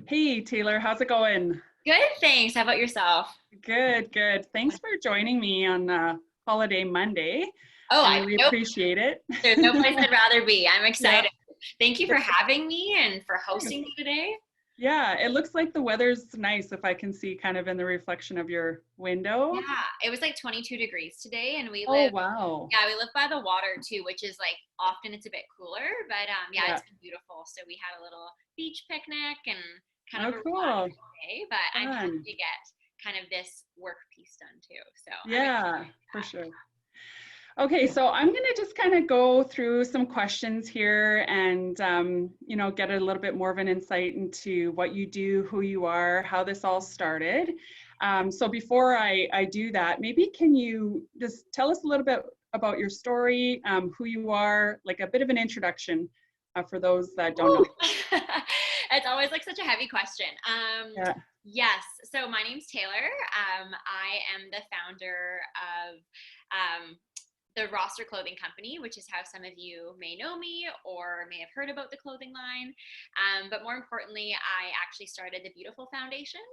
Hey Taylor, how's it going? Good, thanks. How about yourself? Good, good. Thanks for joining me on Holiday Monday. Oh, I I really nope. appreciate it. There's no place I'd rather be. I'm Yeah, excited. Thank you for having me and for of course. hosting me today. Yeah, it looks like the weather's nice if I can see kind of in the reflection of your window. Yeah, it was like 22 degrees today, and we Oh, live, wow. yeah, we live by the water too, which is like often it's a bit cooler, but yeah, Yeah. it's been beautiful. So we had a little beach picnic and kind of Oh, a cool. relaxing day, but I'm happy Fun. to get kind of this work piece done too. So I'm Yeah, excited. for sure. Okay, so I'm going to just kind of go through some questions here and, get a little bit more of an insight into what you do, who you are, how this all started. So before I do that, maybe can you just tell us a little bit about your story, who you are, like a bit of an introduction for those that don't know. Ooh. It's always like such a heavy question. Yeah. Yes. So my name's Taylor. I am the founder of the Roster Clothing Company, which is how some of you may know me or may have heard about the clothing line. But more importantly, I actually started the BeaYoutiful Foundation,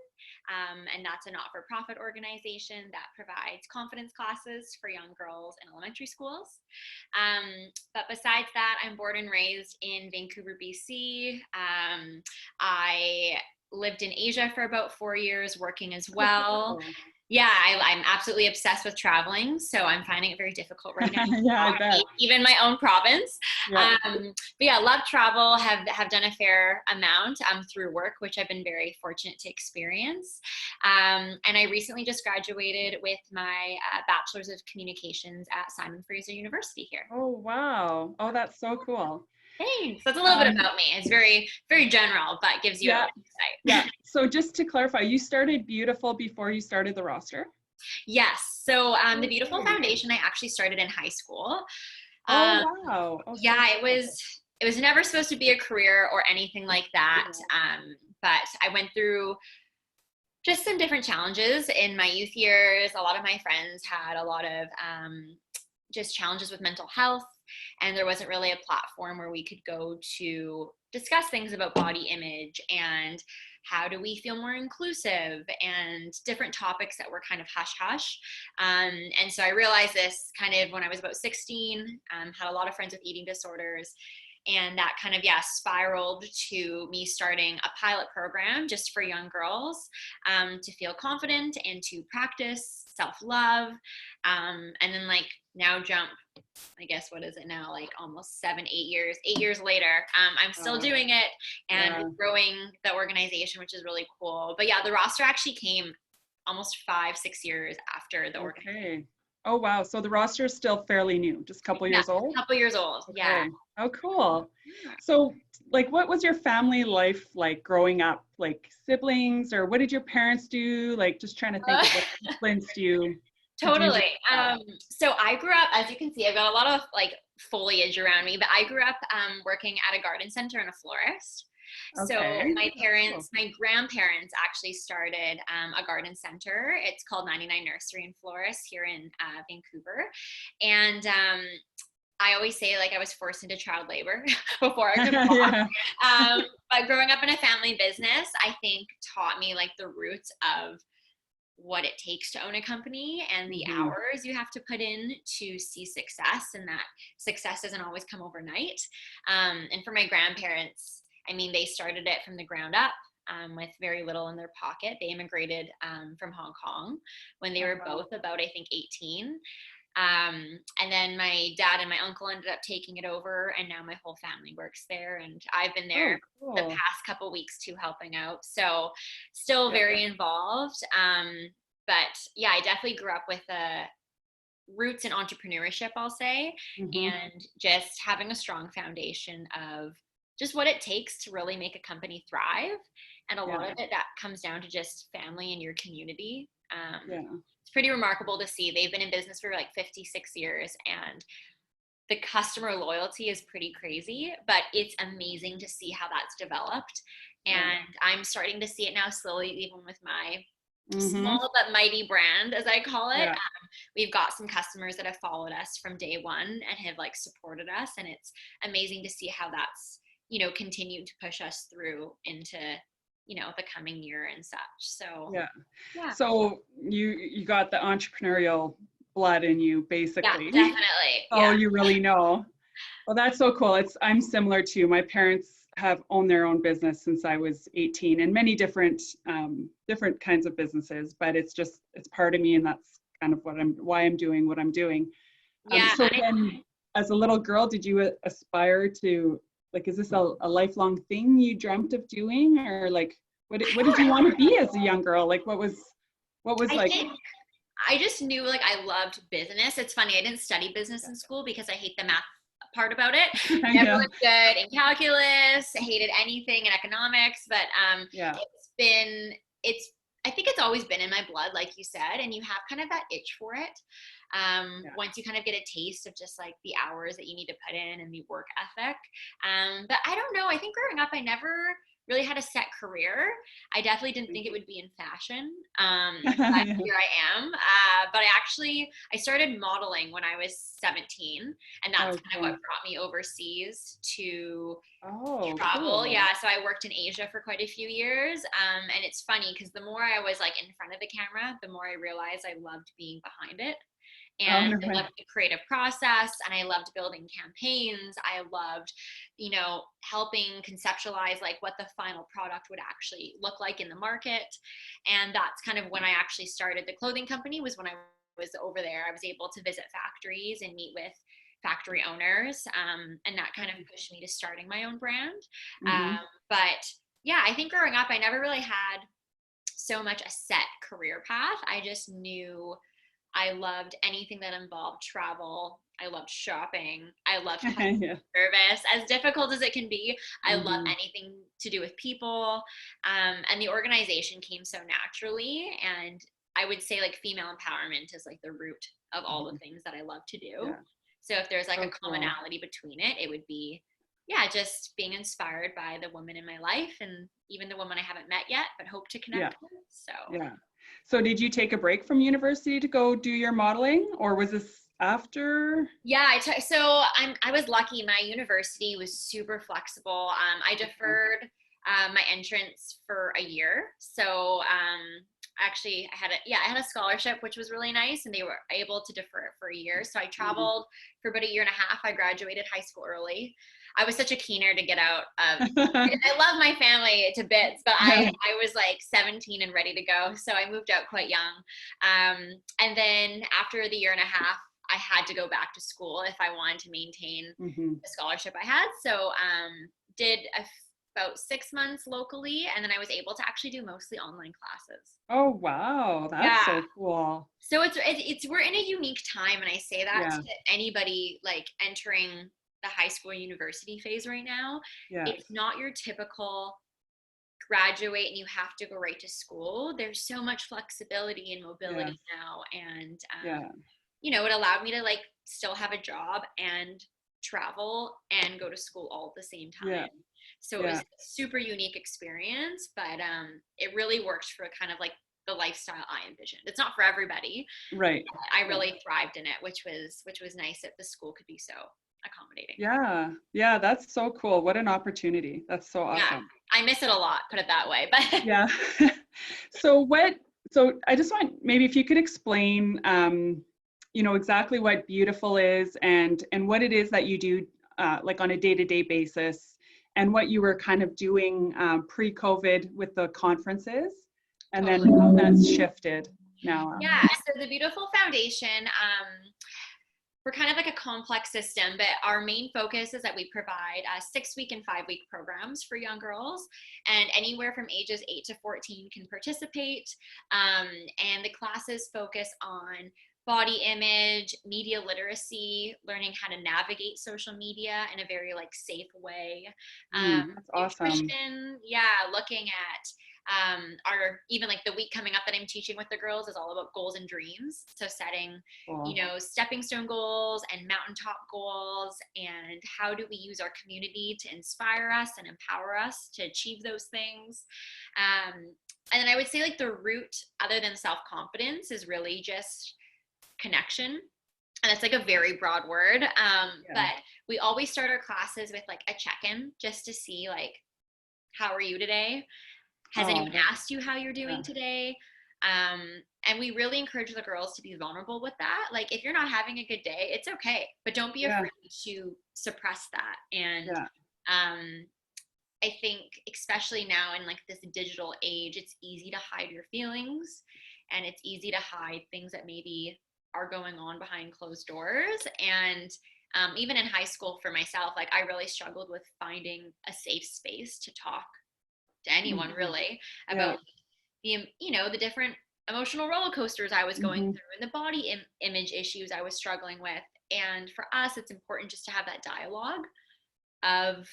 and that's a not-for-profit organization that provides confidence classes for young girls in elementary schools. But besides that, I'm born and raised in Vancouver, BC. I lived in Asia for about 4 years, working as Oh, well. cool. Yeah, I'm absolutely obsessed with traveling, so I'm finding it very difficult right now, Yeah, I bet. even my own province. Yeah. But yeah, love travel. Have done a fair amount through work, which I've been very fortunate to experience. And I recently just graduated with my bachelor's of communications at Simon Fraser University here. Oh, wow. Oh, that's so cool. Thanks. That's a little bit Um, about me. It's very very general, but gives you yeah, an yeah. insight. So just to clarify, you started BeaYoutiful before you started the roster? Yes. So the BeaYoutiful Okay. Foundation I actually started in high school. Oh, Um, wow. Oh, so yeah, cool. it was never supposed to be a career or anything like that. Yeah. But I went through just some different challenges in my youth years. A lot of my friends had a lot of just challenges with mental health, and there wasn't really a platform where we could go to discuss things about body image and how do we feel more inclusive and different topics that were kind of hush hush. And so I realized this kind of when I was about 16, had a lot of friends with eating disorders, and that kind of spiraled to me starting a pilot program just for young girls, to feel confident and to practice self-love. And then like now jump, I guess, what is it now, like almost 8 years later, I'm still Wow. doing it and Yeah. growing the organization, which is really cool. But yeah, the roster actually came almost 5-6 years after the organization. Okay. Oh, wow. So the roster is still fairly new, just a couple Yeah, years old? a couple years old. Yeah. Okay. Oh, cool. So, like, what was your family life like growing up? Like siblings, or what did your parents do? Like, just trying to think Uh, of what influenced you to do Totally. this stuff. So I grew up, as you can see, I've got a lot of like foliage around me, but I grew up working at a garden center and a florist. So Okay. my Oh, cool. parents, my grandparents actually started a garden center. It's called 99 Nursery and Florist here in Vancouver. And I always say like I was forced into child labor before I could walk. Yeah. But growing up in a family business, I think taught me like the roots of what it takes to own a company and the Hmm. hours you have to put in to see success, and that success doesn't always come overnight. And for my grandparents, I mean, they started it from the ground up, with very little in their pocket. They immigrated from Hong Kong when they Oh, were wow. both about, I think, 18. And then my dad and my uncle ended up taking it over, and now my whole family works there. And I've been there Oh, the cool. past couple weeks too, helping out. So still Yeah. very involved. But yeah, I definitely grew up with roots in entrepreneurship, I'll say, Hmm. and just having a strong foundation of just what it takes to really make a company thrive. And a lot Yeah. of it that comes down to just family and your community. Yeah. It's pretty remarkable to see. They've been in business for like 56 years, and the customer loyalty is pretty crazy, but it's amazing to see how that's developed. Yeah. And I'm starting to see it now slowly, even with my Hmm. small but mighty brand, as I call it. Yeah. We've got some customers that have followed us from day one and have like supported us, and it's amazing to see how that's continued to push us through into the coming year and such. So Yeah. yeah. So you got the entrepreneurial blood in you, Yeah, basically. definitely. Oh, Yeah. you really know. Well, that's so cool. I'm similar too. My parents have owned their own business since I was 18, and many different kinds of businesses. But it's part of me, and that's kind of why I'm doing what I'm doing. Yeah. So then, as a little girl, did you aspire to, like, is this a lifelong thing you dreamt of doing, or like what did you want to be as a young girl? Like, what was I like? think I just knew like I loved business. It's funny, I didn't study business in school because I hate the math part about it. Never Yeah, was good in calculus, hated anything in economics, but yeah, it's I think it's always been in my blood, like you said, and you have kind of that itch for it. yeah. Once you kind of get a taste of just like the hours that you need to put in and the work ethic. But I don't know. I think growing up, I never really had a set career. I definitely didn't think it would be in fashion. But Yeah. here I am. But I started modeling when I was 17, and that's kind of what Okay. brought me overseas to Oh, travel. cool. Yeah, so I worked in Asia for quite a few years. And it's funny because the more I was like in front of the camera, the more I realized I loved being behind it. Oh, And I right. loved the creative process, and I loved building campaigns. I loved, helping conceptualize like what the final product would actually look like in the market. And that's kind of when I actually started the clothing company, was when I was over there. I was able to visit factories and meet with factory owners. And that kind of pushed me to starting my own brand. Mm-hmm. But yeah, I think growing up, I never really had so much a set career path. I just knew I loved anything that involved travel. I loved shopping. I loved customer Yeah. service. As difficult as it can be, I love Mm-hmm. anything to do with people. And the organization came so naturally. And I would say like female empowerment is like the root of all the things that I love to do. Yeah. So if there's like So a cool. commonality between it, it would be, yeah, just being inspired by the woman in my life, and even the woman I haven't met yet, but hope to Yeah. connect with. So Yeah. So did you take a break from university to go do your modeling, or was this after? yeah, I was lucky. My university was super flexible. I Okay. deferred my entrance for a year. So actually I had a scholarship, which was really nice, and they were able to defer it for a year. So I Mm-hmm. traveled for about a year and a half. I graduated high school early. I was such a keener to get out of. I love my family to bits, but Yeah. I was like 17 and ready to go. So I moved out quite young. And then after the year and a half, I had to go back to school if I wanted to maintain Mm-hmm. the scholarship I had. So did about 6 months locally, and then I was able to actually do mostly online classes. Oh, wow. That's Yeah. so cool. So it's we're in a unique time, and I say that Yeah. to anybody like entering the high school or university phase right now. Yeah. It's not your typical graduate and you have to go right to school. There's so much flexibility and Yeah. mobility now, and Yeah. it allowed me to like still have a job and travel and go to school all at the same Yeah. time. So it was Yeah. a super unique experience, but it really worked for kind of like the lifestyle I envisioned. It's not for everybody, Right. but I Right. really thrived in it, which was nice that the school could be so accommodating. Yeah. Yeah. That's so cool. What an opportunity. That's so Yeah, awesome. I miss it a lot, put it that way. But Yeah. So so I just want, maybe if you could explain, exactly what BeaYoutiful is, and what it is that you do, like on a day-to-day basis, and what you were kind of doing pre-COVID with the conferences, and then totally. how that's shifted now. Yeah, so the BeaYoutiful Foundation, we're kind of like a complex system, but our main focus is that we provide 6-week and 5-week programs for young girls, and anywhere from ages 8 to 14 can participate. And the classes focus on body image, media literacy, learning how to navigate social media in a very like safe way, That's awesome. nutrition, yeah, looking at our even like the week coming up that I'm teaching with the girls is all about goals and dreams. So setting, Cool. stepping stone goals and mountaintop goals, and how do we use our community to inspire us and empower us to achieve those things. And then I would say like the root, other than self-confidence, is really just connection. And that's like a very broad word. Yeah. But we always start our classes with like a check-in just to see like, how are you today? Has anyone asked you how you're doing yeah. today? And we really encourage the girls to be vulnerable with that. Like, if you're not having a good day, it's okay, but don't be afraid to suppress that. And I think especially now in like this digital age, it's easy to hide your feelings, and it's easy to hide things that maybe are going on behind closed doors. And even in high school for myself, like I really struggled with finding a safe space to talk to anyone really about the, you know, the different emotional roller coasters I was going through and the body image issues I was struggling with. And for us, it's important just to have that dialogue of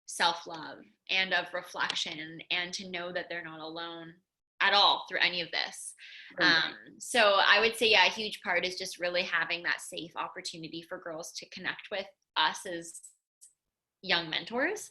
self-love and of reflection, and to know that they're not alone at all through any of this. So I would say, a huge part is just really having that safe opportunity for girls to connect with us as young mentors.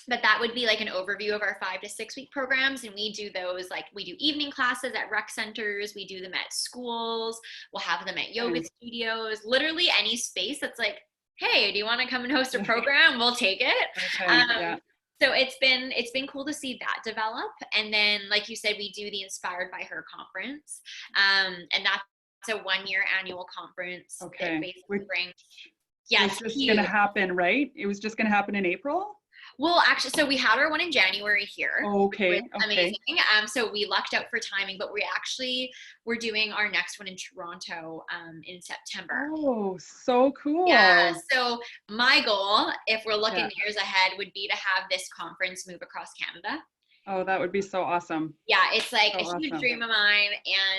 But that would be like an overview of our 5 to 6 week programs. And we do those, like we do evening classes at rec centers. We do them at schools. We'll have them at yoga studios, literally any space that's like, hey, do you want to come and host a program? We'll take it. So it's been cool to see that develop. And then, like you said, we do the Inspired by Her conference. And that's a 1-year annual conference. Okay. That basically brings, it's just going to happen, right? It was just going to happen in April? Well, actually, so we had our one in January here. Okay. Amazing. So we lucked out for timing, but we're doing our next one in Toronto in September. Oh, so cool. Yeah. So my goal, if we're looking years ahead, would be to have this conference move across Canada. Oh, that would be so awesome. Yeah, it's like a huge dream of mine.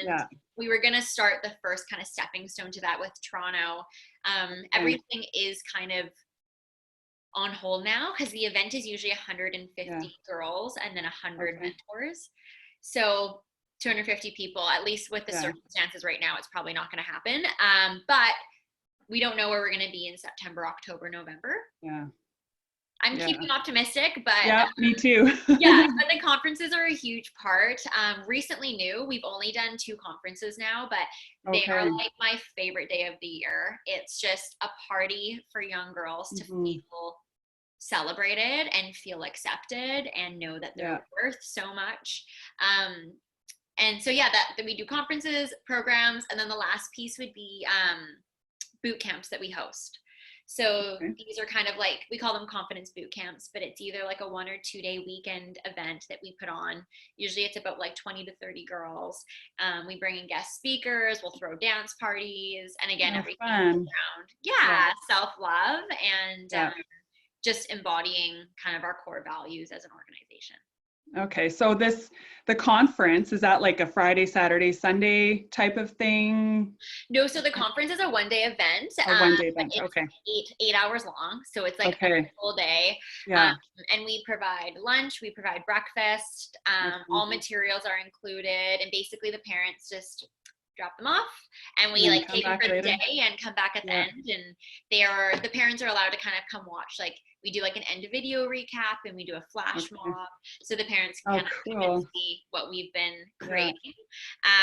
And we were going to start the first kind of stepping stone to that with Toronto. Everything is kind of on hold now, because the event is usually 150 girls and then 100 mentors. So 250 people, at least with the circumstances right now, it's probably not going to happen. But we don't know where we're going to be in September, October, November. I'm keeping optimistic, but me too. But the conferences are a huge part. Recently new, we've only done 2 conferences now, but they are like my favorite day of the year. It's just a party for young girls to feel celebrated and feel accepted and know that they're worth so much. And so that we do conferences, programs, and then the last piece would be boot camps that we host. So these are kind of like, we call them confidence boot camps, but it's either like a 1 or 2 day weekend event that we put on. Usually it's about like 20 to 30 girls. We bring in guest speakers, we'll throw dance parties, and again, everything around self-love and just embodying kind of our core values as an organization. Okay, so the conference, is that like a Friday, Saturday, Sunday type of thing? No, so the conference is a 1-day event. A 1-day event, it's 8 hours long, so it's like a full day. And we provide lunch, we provide breakfast, all materials are included, and basically the parents just drop them off, and we like take them for the day and come back at the end. And the parents are allowed to kind of come watch, like we do like an end of video recap, and we do a flash mob, so the parents can kind of see what we've been creating.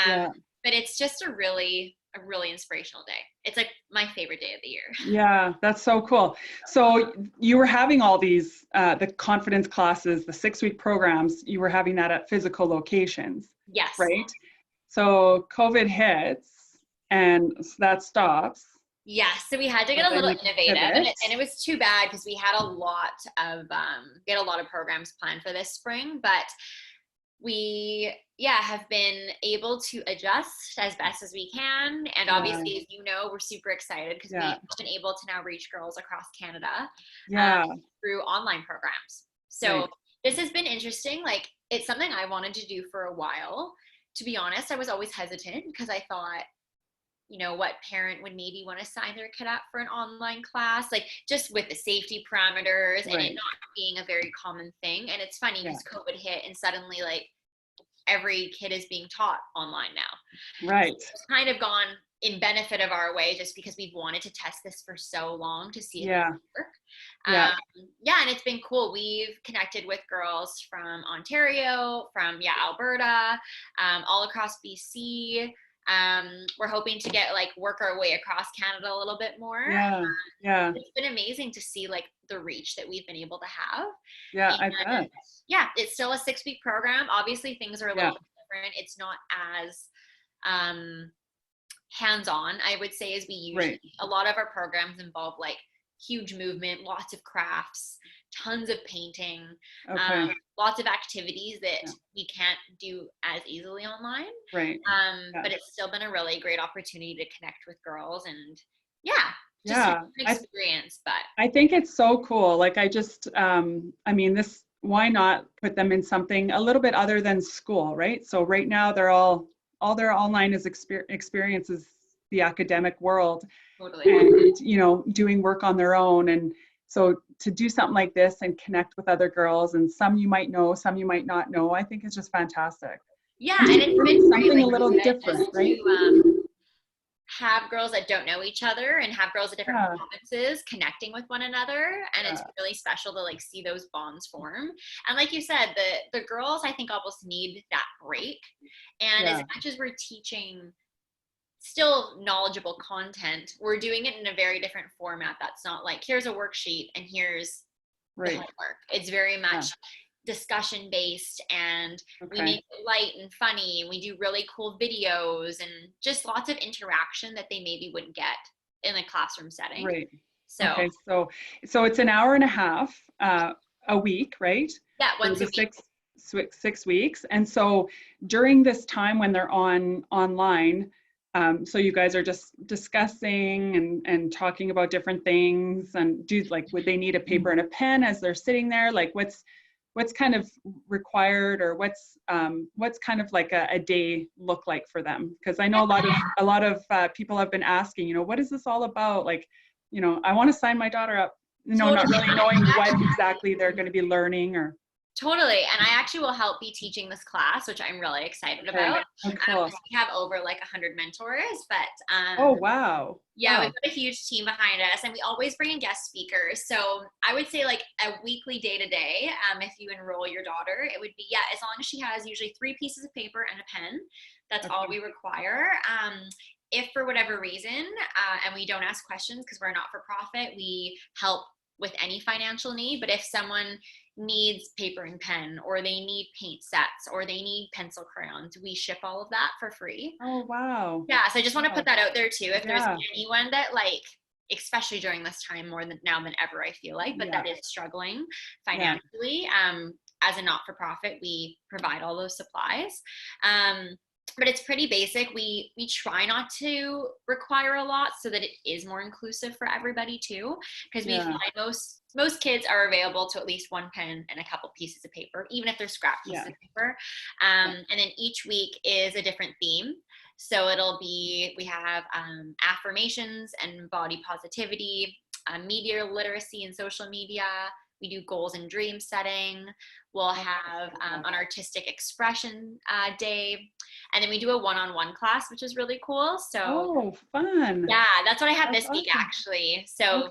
But it's just a really inspirational day. It's like my favorite day of the year. Yeah, that's so cool. So you were having all these the confidence classes, the 6-week programs, you were having that at physical locations. Yes. Right? So COVID hits and that stops. Yeah, so we had to get a little innovative, and it was too bad because we had a lot of programs planned for this spring, but we have been able to adjust as best as we can. And obviously, as you know, we're super excited because we've been able to now reach girls across Canada through online programs. So this has been interesting. Like, it's something I wanted to do for a while. To be honest, I was always hesitant because I thought, you know, what parent would maybe want to sign their kid up for an online class, like just with the safety parameters and it not being a very common thing. And it's funny because COVID hit and suddenly like every kid is being taught online now. Right. So it's kind of gone in benefit of our way just because we've wanted to test this for so long to see if it would work. And it's been cool. We've connected with girls from Ontario, from Alberta, all across BC. We're hoping to get like work our way across Canada a little bit more. Yeah. It's been amazing to see like the reach that we've been able to have. Yeah, And I bet. yeah, it's still a 6-week program. Obviously things are a little bit different. It's not as hands-on, I would say, as we usually. A lot of our programs involve like huge movement, lots of crafts, tons of painting, lots of activities that we can't do as easily online. But it's still been a really great opportunity to connect with girls and just an experience. But I think it's so cool. Like I just, I mean, this, why not put them in something a little bit other than school, right? So right now they're all their online is experiences the academic world, and you know, doing work on their own. And so to do something like this and connect with other girls, and some you might know, some you might not know, I think it's just fantastic. Yeah, and it's been something great, a little different, right? To have girls that don't know each other and have girls at different provinces connecting with one another, and it's really special to like see those bonds form. And like you said, the girls I think almost need that break, and as much as we're teaching still knowledgeable content, we're doing it in a very different format. That's not like here's a worksheet and here's the homework. It's very much discussion based, and we make it light and funny, and we do really cool videos and just lots of interaction that they maybe wouldn't get in a classroom setting. So it's an hour and a half a week, right? Once a week. 6 weeks. And so during this time when they're online, so you guys are just discussing and talking about different things, and would they need a paper and a pen as they're sitting there? Like what's kind of required, or what's kind of like a day look like for them? Because I know a lot of people have been asking, you know, what is this all about? Like, you know, I want to sign my daughter up, you know, not really knowing what exactly they're going to be learning. Or Totally. And I actually will help be teaching this class, which I'm really excited about. Cool. We have over like 100 mentors, but oh wow. We've got a huge team behind us, and we always bring in guest speakers. So I would say like a weekly day-to-day, if you enroll your daughter, it would be, as long as she has usually 3 pieces of paper and a pen, that's all we require. If for whatever reason, and we don't ask questions because we're not for profit, we help with any financial need. But if someone needs paper and pen, or they need paint sets, or they need pencil crayons, we ship all of that for free. Oh wow. So I just want to put that out there too. If there's anyone that like, especially during this time more than now than ever, I feel like, but that is struggling financially, as a not-for-profit, we provide all those supplies. But it's pretty basic. We try not to require a lot so that it is more inclusive for everybody too, because we find most kids are available to at least 1 pen and a couple pieces of paper, even if they're scrap pieces of paper. And then each week is a different theme. So we have affirmations and body positivity, media literacy and social media. We do goals and dream setting. We'll have an artistic expression day. And then we do a one-on-one class, which is really cool. So fun. Yeah, that's what I have this week actually. So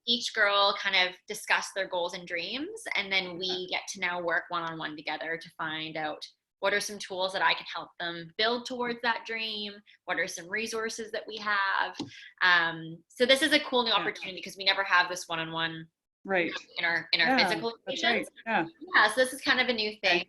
each girl kind of discuss their goals and dreams, and then we get to now work one-on-one together to find out what are some tools that I can help them build towards that dream? What are some resources that we have? So this is a cool new opportunity because we never have this one-on-one in our physical locations. So this is kind of a new thing.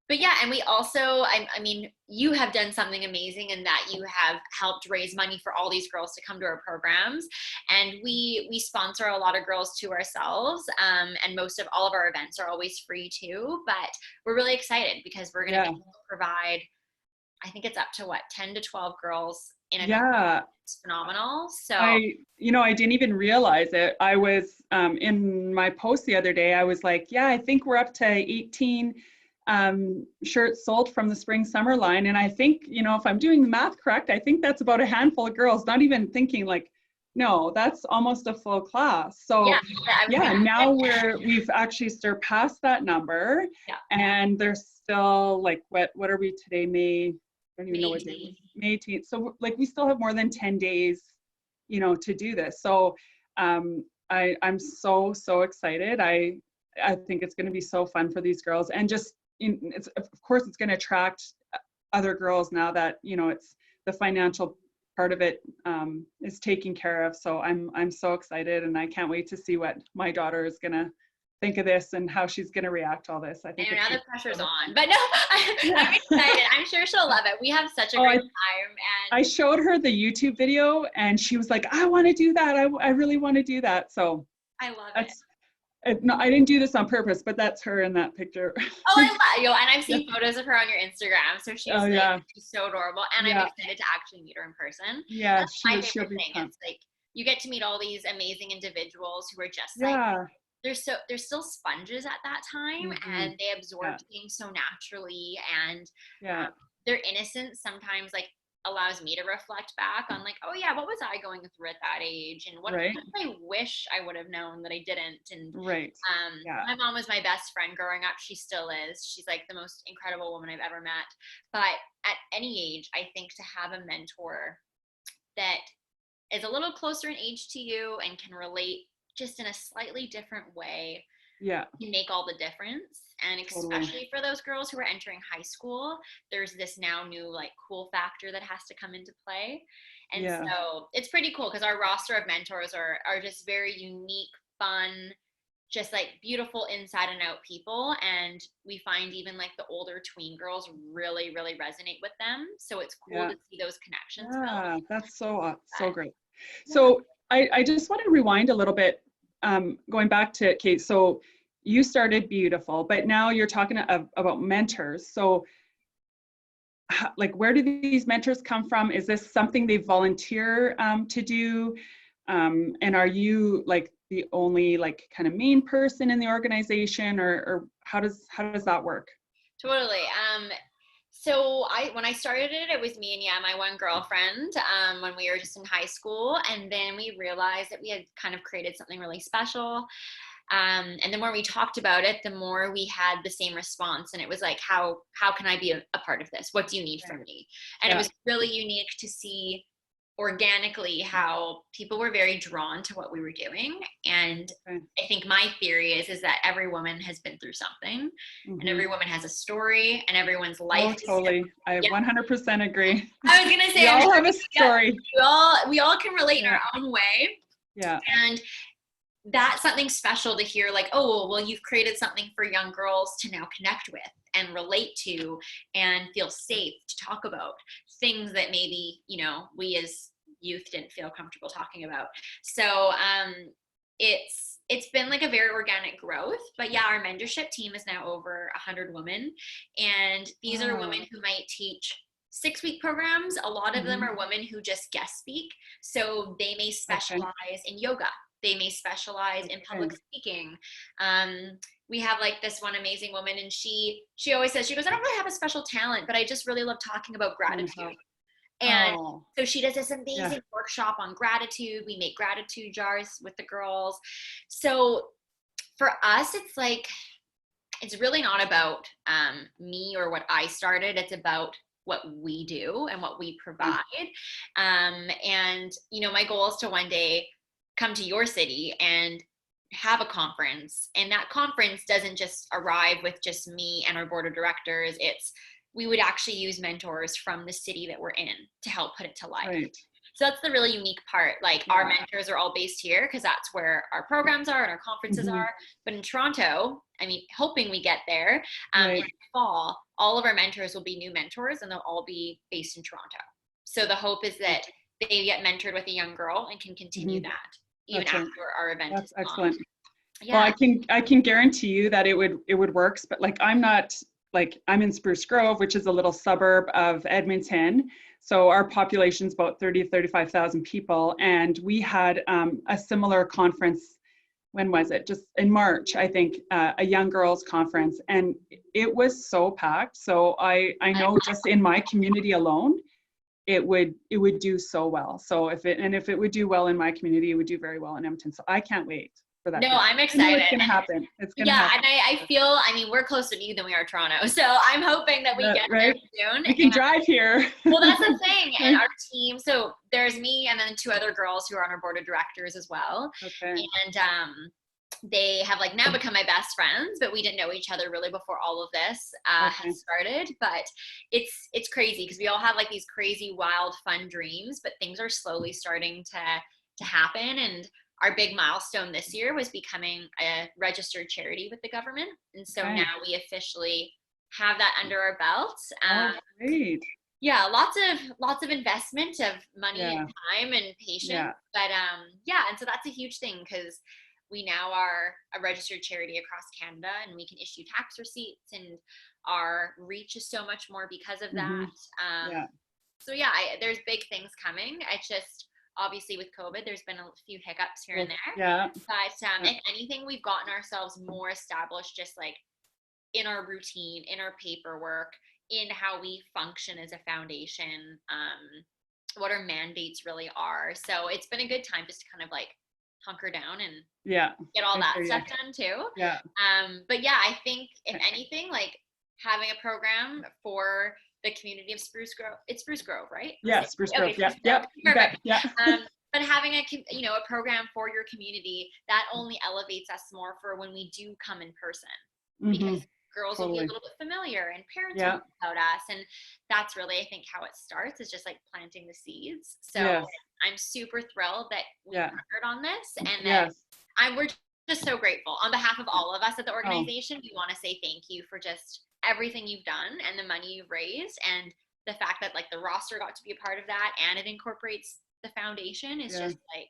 But and we also, I mean, you have done something amazing in that you have helped raise money for all these girls to come to our programs. And we sponsor a lot of girls to ourselves. And all of our events are always free too. But we're really excited because we're going to provide, I think it's up to 10 to 12 girls in a it's phenomenal. So I didn't even realize it. I was in my post the other day, I was like, I think we're up to 18 shirts sold from the spring summer line. And I think, if I'm doing the math correct, I think that's about a handful of girls, not even thinking like, no, that's almost a full class. So now we've actually surpassed that number. And there's still like, what are we today? May, I don't even know what day, May 18th. So like we still have more than 10 days, to do this. So I'm so excited. I think it's going to be so fun for these girls, and just of course it's going to attract other girls now that, you know, it's the financial part of it is taken care of. So I'm so excited, and I can't wait to see what my daughter is gonna think of this and how she's gonna react to all this. I think now the pressure's on, but no, I'm excited. I'm sure she'll love it. We have such a great time. And I showed her the YouTube video, and she was like, I want to do that. I really want to do that. So I love it. No, I didn't do this on purpose, but that's her in that picture. Oh, I love you. And I've seen photos of her on your Instagram. So she's she's so adorable. And I'm excited to actually meet her in person. Yeah, that's my favorite thing. It's like you get to meet all these amazing individuals who are just like, they're still sponges at that time, and they absorb things so naturally, and their innocence sometimes like allows me to reflect back on like, oh yeah, what was I going through at that age, and what I wish I would have known that I didn't. And my mom was my best friend growing up. She still is. She's like the most incredible woman I've ever met. But at any age, I think to have a mentor that is a little closer in age to you and can relate just in a slightly different way can make all the difference. And especially for those girls who are entering high school, there's this now new like cool factor that has to come into play. And so it's pretty cool because our roster of mentors are just very unique, fun, just like beautiful inside and out people. And we find even like the older tween girls really, really resonate with them. So it's cool to see those connections. Yeah, that's so great. So I just want to rewind a little bit, going back to Kate. So you started BeaYoutiful, but now you're talking about mentors. So like, where do these mentors come from? Is this something they volunteer to do? And are you like the only like kind of main person in the organization, or how does that work? Totally. So when I started it, it was me and my one girlfriend when we were just in high school. And then we realized that we had kind of created something really special. And the more we talked about it, the more we had the same response. And it was like, how can I be a part of this? What do you need from me? And it was really unique to see organically how people were very drawn to what we were doing. And I think my theory is that every woman has been through something, and every woman has a story, and everyone's life is totally. I 100% agree. I was gonna say we all have a story. We all can relate in our own way. And that's something special to hear, like, oh well, you've created something for young girls to now connect with and relate to and feel safe to talk about things that maybe, you know, we as youth didn't feel comfortable talking about. So it's been like a very organic growth. But our mentorship team is now over 100 women, and these are women who might teach 6-week programs. A lot of them are women who just guest speak, so they may specialize in yoga. They may specialize in public speaking. We have like this one amazing woman, and she always says, she goes, I don't really have a special talent, but I just really love talking about gratitude. And so she does this amazing workshop on gratitude. We make gratitude jars with the girls. So for us, it's like, it's really not about me or what I started. It's about what we do and what we provide. And, you know, my goal is to one day come to your city and have a conference. And that conference doesn't just arrive with just me and our board of directors. We would actually use mentors from the city that we're in to help put it to life. So that's the really unique part. Like our mentors are all based here because that's where our programs are and our conferences are. But in Toronto, I mean, hoping we get there in the fall, all of our mentors will be new mentors, and they'll all be based in Toronto. So the hope is that they get mentored with a young girl and can continue that even after our event. That's excellent. Well, I can guarantee you that it would work. But like, I'm in Spruce Grove, which is a little suburb of Edmonton. So our population is about 30 to 35,000 people. And we had a similar conference. When was it? Just in March, I think, a young girls conference, and it was so packed. So I know just in my community alone, it would do so well. So if it would do well in my community, it would do very well in Edmonton. So I can't wait for that. No, I'm excited. It's gonna happen. It's gonna happen. And I feel, I mean, we're closer to you than we are Toronto. So I'm hoping that we get there soon. We can drive here. Well, that's the thing. And our team, so there's me and then 2 other girls who are on our board of directors as well. And they have like now become my best friends, but we didn't know each other really before all of this had started. But it's crazy because we all have like these crazy, wild, fun dreams, but things are slowly starting to happen. And our big milestone this year was becoming a registered charity with the government. And so now we officially have that under our belt. Great. Yeah, lots of investment of money and time and patience. But and so that's a huge thing because we now are a registered charity across Canada, and we can issue tax receipts, and our reach is so much more because of that. So there's big things coming. It's just obviously with COVID, there's been a few hiccups here and there. But if anything, we've gotten ourselves more established, just like in our routine, in our paperwork, in how we function as a foundation, what our mandates really are. So it's been a good time just to kind of like hunker down and get all that stuff done too. But I think if anything, like having a program for the community of Spruce Grove, it's Spruce Grove, right? Spruce Grove. Perfect. But having a program for your community, that only elevates us more for when we do come in person, because girls will be a little bit familiar and parents will know about us. And that's really, I think, how it starts, is just like planting the seeds. So I'm super thrilled that we partnered on this, and that we're just so grateful. On behalf of all of us at the organization, we want to say thank you for just everything you've done and the money you've raised, and the fact that like the roster got to be a part of that and it incorporates the foundation is just like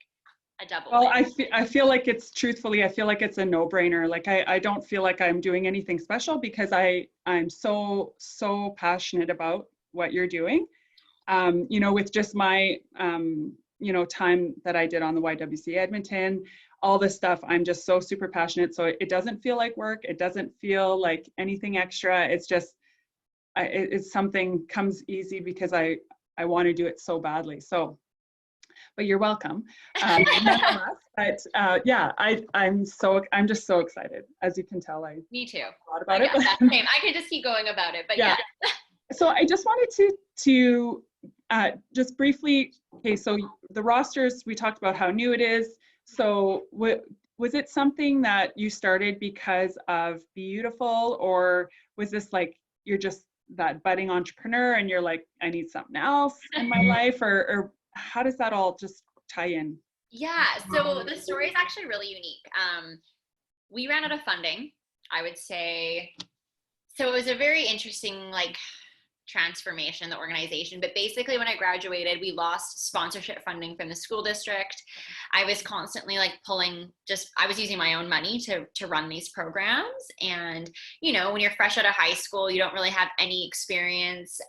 a double win. I feel like it's truthfully, I feel like it's a no-brainer. Like I don't feel like I'm doing anything special because I'm so passionate about what you're doing. With just my time that I did on the YWCA Edmonton, all this stuff, I'm just so super passionate. So it doesn't feel like work. It doesn't feel like anything extra. It's just, it's something comes easy because I want to do it so badly. So, but you're welcome. But I'm just so excited. As you can tell, Me too. A lot about it. Same. I could just keep going about it, but So I just wanted to just briefly, so the rosters, we talked about how new it is. So was it something that you started because of BeaYoutiful, or was this like, you're just that budding entrepreneur and you're like, I need something else in my life, or how does that all just tie in? Yeah, so the story is actually really unique. We ran out of funding, I would say. So it was a very interesting like transformation in the organization. But basically when I graduated, we lost sponsorship funding from the school district. I was constantly like I was using my own money to run these programs. And, when you're fresh out of high school, you don't really have any experience.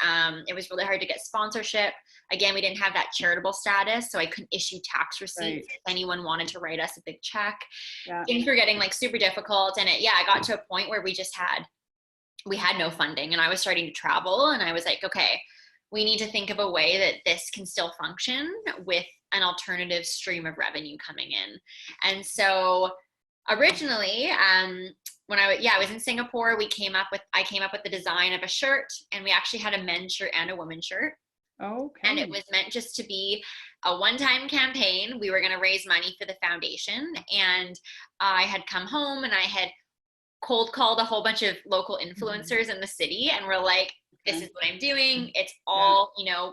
It was really hard to get sponsorship. Again, we didn't have that charitable status, so I couldn't issue tax receipts if anyone wanted to write us a big check. Things were getting like super difficult. And I got to a point where we had no funding, and I was starting to travel, and I was like, okay, we need to think of a way that this can still function with an alternative stream of revenue coming in. And so originally, when I was in Singapore, I came up with the design of a shirt, and we actually had a men's shirt and a women's shirt. Okay. And it was meant just to be a one-time campaign. We were going to raise money for the foundation, and I had come home and I had cold called a whole bunch of local influencers in the city, and we're like, this is what I'm doing. It's all,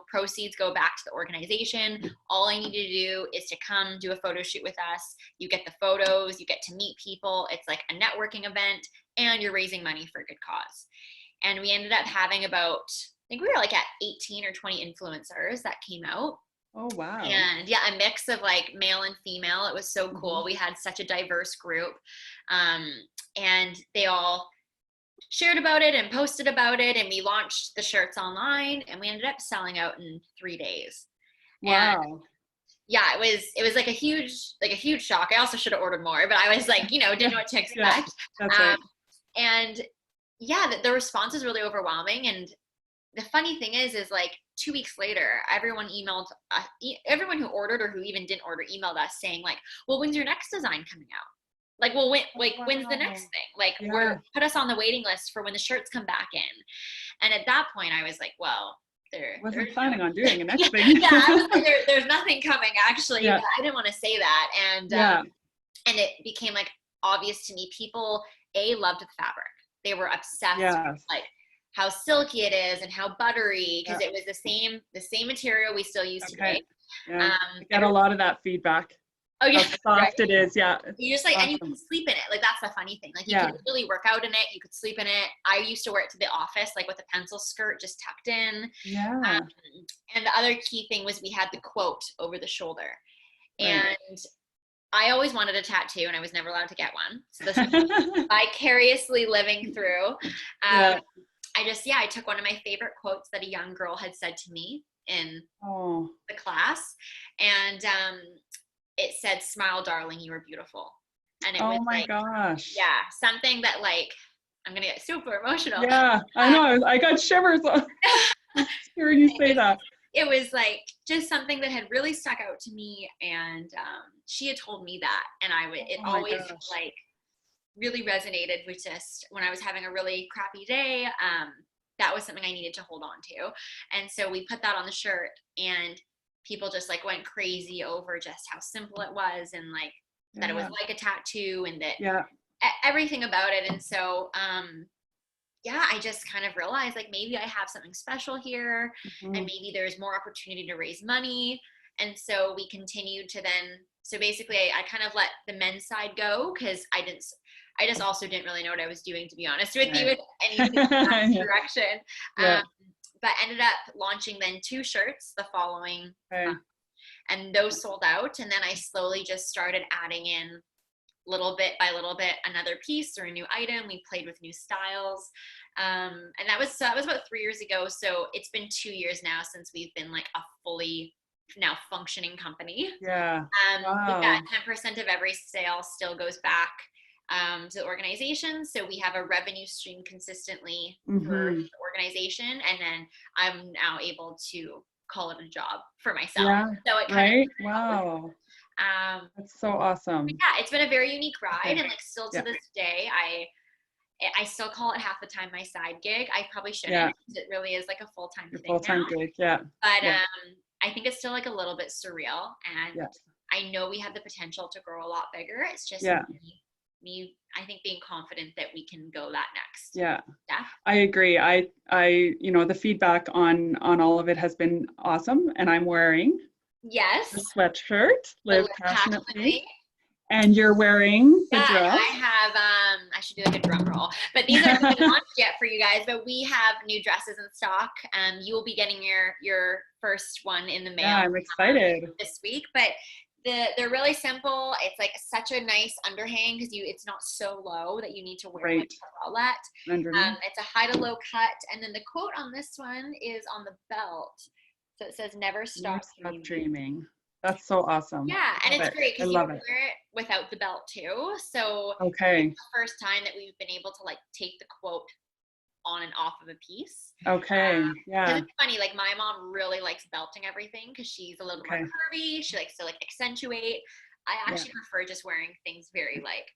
proceeds go back to the organization. All I need to do is to come do a photo shoot with us. You get the photos, you get to meet people. It's like a networking event, and you're raising money for a good cause. And we ended up having about, I think we were like at 18 or 20 influencers that came out. Oh, wow. And a mix of like male and female. It was so cool. We had such a diverse group. And they all shared about it and posted about it. And we launched the shirts online, and we ended up selling out in 3 days. Wow. And it was like a huge shock. I also should have ordered more, but I was like, didn't know what to expect. That's right. And the response is really overwhelming. And the funny thing is like 2 weeks later, everyone who ordered or who even didn't order emailed us saying like, well, when's your next design coming out? Like, well, when's the next thing? Like, put us on the waiting list for when the shirts come back in. And at that point I was like, well, wasn't planning on doing the next thing. I was like, there's nothing coming actually. But I didn't want to say that. And it became like obvious to me. People loved the fabric. They were obsessed with like how silky it is and how buttery, because it was the same material we still use today. Yeah. I get a lot of that feedback. Oh yeah, how soft it is. Yeah, you just like, and you can sleep in it. Like that's the funny thing. Like you could really work out in it. You could sleep in it. I used to wear it to the office, like with a pencil skirt, just tucked in. Yeah. And the other key thing was we had the quote over the shoulder, and I always wanted a tattoo, and I was never allowed to get one. So this is vicariously living through. I took one of my favorite quotes that a young girl had said to me in the class, and it said, "Smile, darling, you are beautiful." And it was my gosh. Yeah, something that like, I'm gonna get super emotional. Yeah, I know. I got shivers hearing you say that. It was like just something that had really stuck out to me, and she had told me that, and it always like really resonated with just when I was having a really crappy day. That was something I needed to hold on to, and so we put that on the shirt, and people just like went crazy over just how simple it was, and like that it was like a tattoo, and that everything about it. And so I just kind of realized like maybe I have something special here, and maybe there's more opportunity to raise money. And so we continued to so basically I kind of let the men's side go, because I just also didn't really know what I was doing, to be honest with you, with anything in that direction. But ended up launching then 2 shirts the following month, and those sold out. And then I slowly just started adding in little bit by little bit another piece or a new item. We played with new styles, and that was about 3 years ago. So it's been 2 years now since we've been like a fully now functioning company. Wow. 10% of every sale still goes back to the organization. So we have a revenue stream consistently for the organization, and then I'm now able to call it a job for myself. So it kind of wow. That's so awesome. It's been a very unique ride, and like still to this day, I still call it half the time my side gig. I probably shouldn't, because it really is like a full-time thing full-time now. gig, But I think it's still like a little bit surreal, and I know we have the potential to grow a lot bigger. It's just me, I think, being confident that we can go that next step. I agree. I the feedback on all of it has been awesome, and I'm wearing the sweatshirt, Live Passionately. And you're wearing the dress. I have, I should do like a drum roll, but these aren't even launched yet for you guys, but we have new dresses in stock. You will be getting your first one in the mail. I'm excited. This week, but they're really simple. It's like such a nice underhang, because it's not so low that you need to wear like a bralette. It's a high to low cut, and then the quote on this one is on the belt. So it says, "Never stop dreaming." That's so awesome. Yeah, and it's great because you can wear it without the belt too. So it's the first time that we've been able to like take the quote on and off of a piece. It's funny, like my mom really likes belting everything, because she's a little more curvy. She likes to like accentuate. I actually prefer just wearing things very like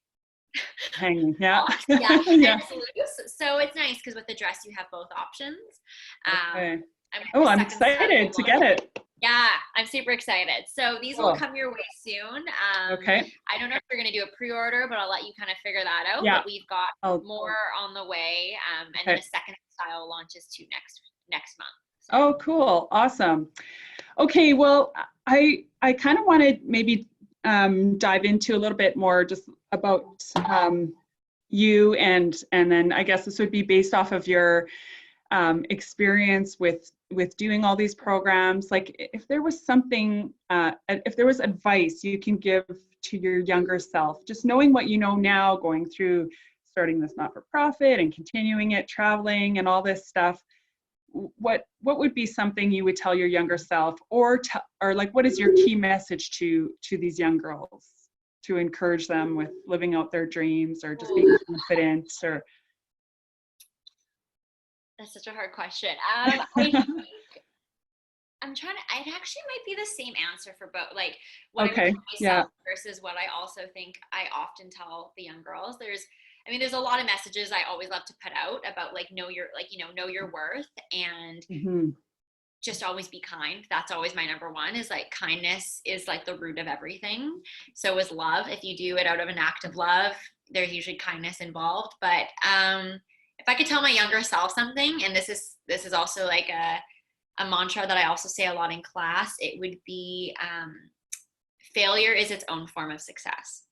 hanging. And it's loose. So it's nice, because with the dress you have both options. I'm excited to get it. Yeah, I'm super excited. So these will come your way soon. I don't know if we're going to do a pre-order, but I'll let you kind of figure that out. But we've got more on the way, and then the second style launches too next month. Oh, cool. Awesome. Okay, well, I kind of want to maybe dive into a little bit more just about you, and then I guess this would be based off of your experience with doing all these programs. Like if there was something, if there was advice you can give to your younger self, just knowing what you know now, going through starting this not-for-profit and continuing it, traveling and all this stuff, what would be something you would tell your younger self, or like what is your key message to these young girls to encourage them with living out their dreams, or just being confident? Or that's such a hard question. I think it actually might be the same answer for both. Like what I would tell myself versus what I also think I often tell the young girls. There's a lot of messages I always love to put out about like, know your worth, and just always be kind. That's always my number one, is like kindness is like the root of everything. So is love. If you do it out of an act of love, there's usually kindness involved. But if I could tell my younger self something, and this is also like a mantra that I also say a lot in class, it would be failure is its own form of success.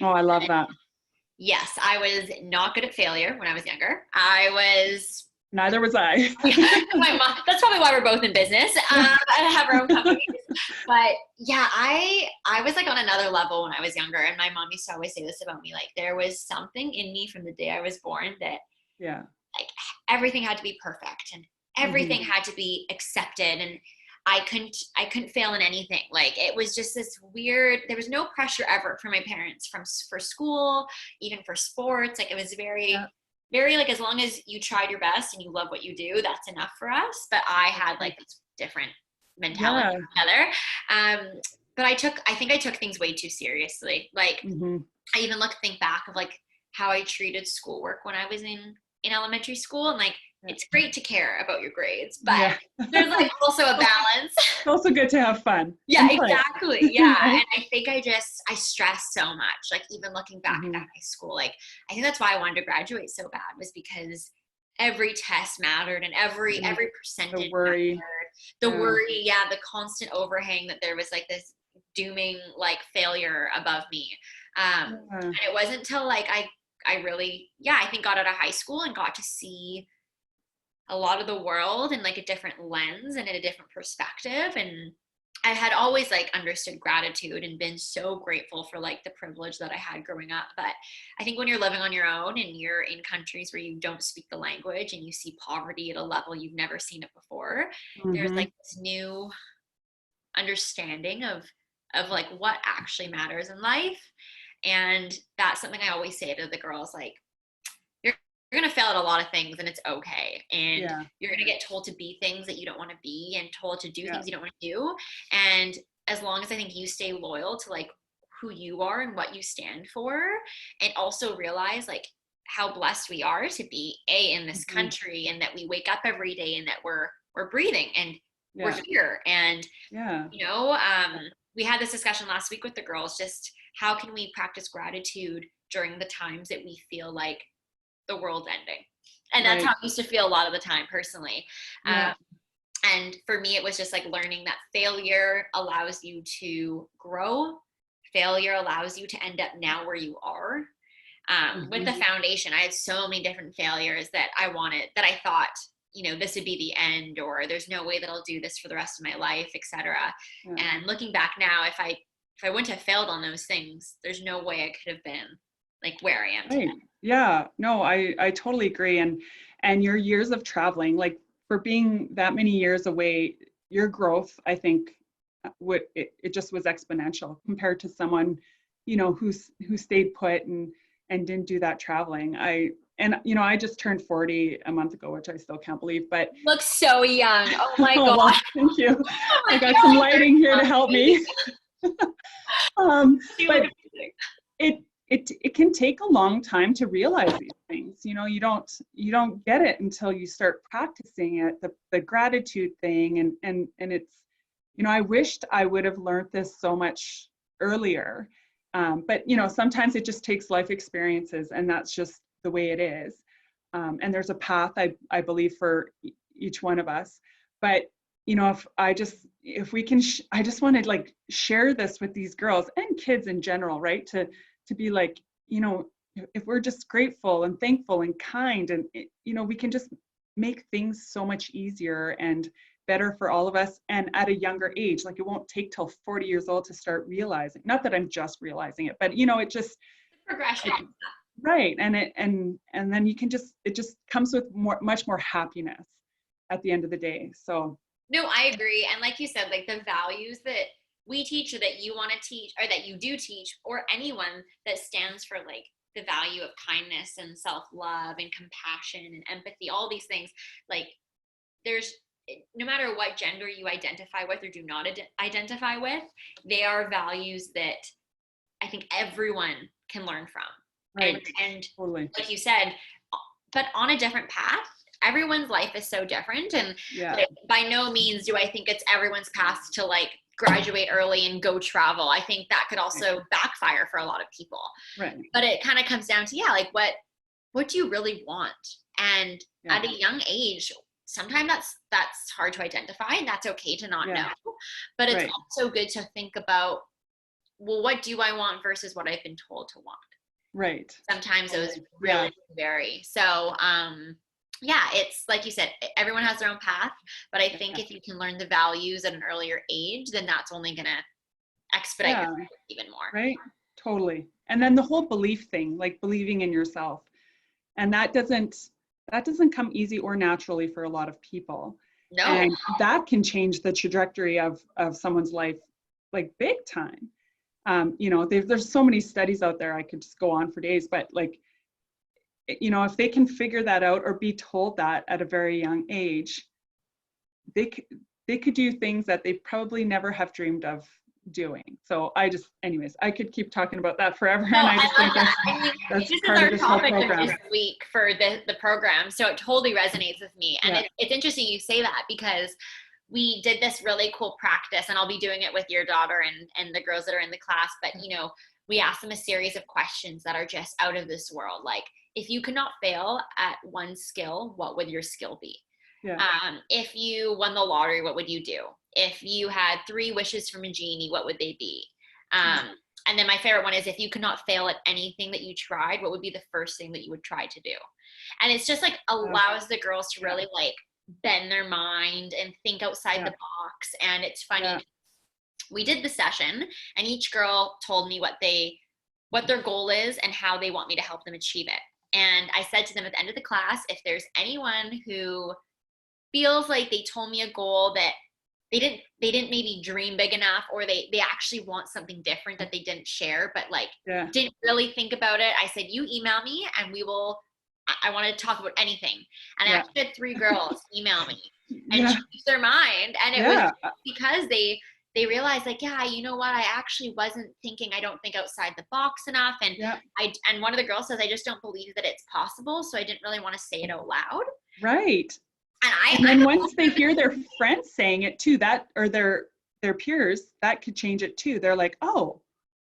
Oh, I love that. Yes, I was not good at failure when I was younger. Neither was I. My mom, that's probably why we're both in business. I have our own companies. But yeah, I was like on another level when I was younger. And my mom used to always say this about me. Like, there was something in me from the day I was born that like everything had to be perfect and everything had to be accepted. And I couldn't fail in anything. Like, it was just this weird, there was no pressure ever from my parents for school, even for sports. Like, it was very like, as long as you tried your best and you love what you do, that's enough for us. But I had like this different mentality together. But I think I took things way too seriously. Like, I even think back of like how I treated schoolwork when I was in elementary school, and like, it's great to care about your grades, but there's like also a balance. It's also good to have fun. Yeah, exactly. Yeah. And I think I stressed so much, like even looking back at high school, like I think that's why I wanted to graduate so bad, was because every test mattered and every percentage mattered. The worry, the constant overhang that there was like this dooming like failure above me. And it wasn't until like I really, I think got out of high school and got to see a lot of the world in like a different lens and in a different perspective. And I had always like understood gratitude and been so grateful for like the privilege that I had growing up. But I think when you're living on your own and you're in countries where you don't speak the language and you see poverty at a level you've never seen it before, there's like this new understanding of like what actually matters in life. And that's something I always say to the girls, like, you're going to fail at a lot of things and it's okay. And you're going to get told to be things that you don't want to be and told to do things you don't want to do. And as long as I think you stay loyal to like who you are and what you stand for, and also realize like how blessed we are to be in this country, and that we wake up every day and that we're breathing and we're here. And, you know, we had this discussion last week with the girls, just how can we practice gratitude during the times that we feel like the world's ending. And that's how I used to feel a lot of the time personally. And for me, it was just like learning that failure allows you to grow. Failure allows you to end up now where you are. With the foundation, I had so many different failures that I thought, you know, this would be the end, or there's no way that I'll do this for the rest of my life, etc. And looking back now, if I wouldn't have failed on those things, there's no way I could have been like where I am today. Yeah, no, I totally agree. And your years of traveling, like for being that many years away, your growth, I think it just was exponential compared to someone, you know, who stayed put and didn't do that traveling. You know, I just turned 40 a month ago, which I still can't believe, but look so young. Oh my God. Well, thank you. I got some lighting here to help me. But it can take a long time to realize these things. You know, you don't get it until you start practicing it, the gratitude thing. And it's, you know, I wished I would have learned this so much earlier. But, you know, sometimes it just takes life experiences, and that's just the way it is. And there's a path, I believe, for each one of us. But, you know, if we can, I just want to like share this with these girls and kids in general, right? To be like, you know, if we're just grateful and thankful and kind, and, you know, we can just make things so much easier and better for all of us, and at a younger age. Like, it won't take till 40 years old to start realizing, not that I'm just realizing it, but, you know, it just progression. Right. And then you can it just comes with much more happiness at the end of the day. So no, I agree. And like you said, like the values that we teach, or that you want to teach, or that you do teach, or anyone that stands for like the value of kindness and self-love and compassion and empathy, all these things, like there's, no matter what gender you identify with or do not identify with, they are values that I think everyone can learn from. Right. And totally. Like you said, but on a different path. Everyone's life is so different, and like, by no means do I think it's everyone's path to like graduate early and go travel. I think that could also backfire for a lot of people. Right. But it kind of comes down to, yeah, like what do you really want? And at a young age, sometimes that's hard to identify, and that's okay to not know. But it's also good to think about, well, what do I want versus what I've been told to want? Right. Sometimes those really vary. So, it's like you said, everyone has their own path, but I think if you can learn the values at an earlier age, then that's only going to expedite your life even more. Right. Totally. And then the whole belief thing, like believing in yourself. And that doesn't come easy or naturally for a lot of people. No. And that can change the trajectory of someone's life, like big time. There's so many studies out there, I could just go on for days, but like, if they can figure that out or be told that at a very young age, they could do things that they probably never have dreamed of doing. So I could keep talking about that forever. No, and I just think that's this part is of our this whole topic program. this week for the program. So it totally resonates with me. And it's interesting you say that, because we did this really cool practice, and I'll be doing it with your daughter and the girls that are in the class. But, we asked them a series of questions that are just out of this world. Like, if you could not fail at one skill, what would your skill be? Yeah. If you won the lottery, what would you do? If you had 3 wishes from a genie, what would they be? And then my favorite one is, if you could not fail at anything that you tried, what would be the first thing that you would try to do? And it's just like allows the girls to really like bend their mind and think outside the box. And it's funny. We did the session, and each girl told me what their goal is and how they want me to help them achieve it. And I said to them at the end of the class, if there's anyone who feels like they told me a goal that they didn't maybe dream big enough, or they actually want something different that they didn't share, but like didn't really think about it, I said, you email me and I want to talk about anything. And I actually had 3 girls email me and change their mind. And it was because they realized, like, you know what, I actually wasn't thinking, I don't think outside the box enough. And and one of the girls says, I just don't believe that it's possible. So I didn't really want to say it out loud. Right. And then once they hear their friends saying it too, or their peers, that could change it too. They're like, oh,